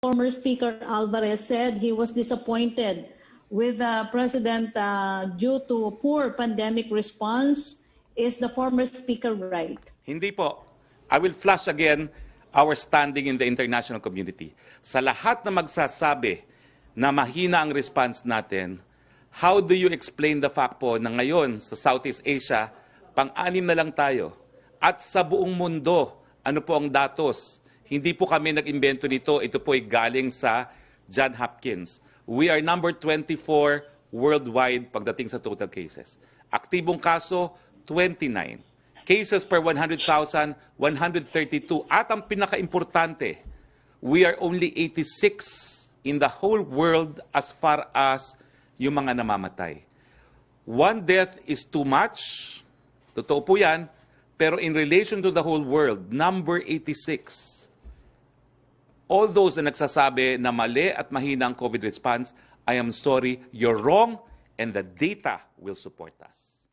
Former Speaker Alvarez said he was disappointed with the President due to poor pandemic response. Is the former Speaker right? Hindi po. I will flash again our standing in the international community. Sa lahat na magsasabi na mahina ang response natin, how do you explain the fact po na ngayon sa Southeast Asia, pang-anim na lang tayo? At sa buong mundo, ano po ang datos? Hindi po kami nag-imbento nito. Ito po ay galing sa John Hopkins. We are number 24 worldwide pagdating sa total cases. Aktibong kaso, 29. Cases per 100,000, 132. At ang pinaka-importante, we are only 86 in the whole world as far as yung mga namamatay. One death is too much. Totoo po yan. Pero in relation to the whole world, number 86. All those na nagsasabi na mali at mahina ang COVID response, I am sorry, you're wrong, and the data will support us.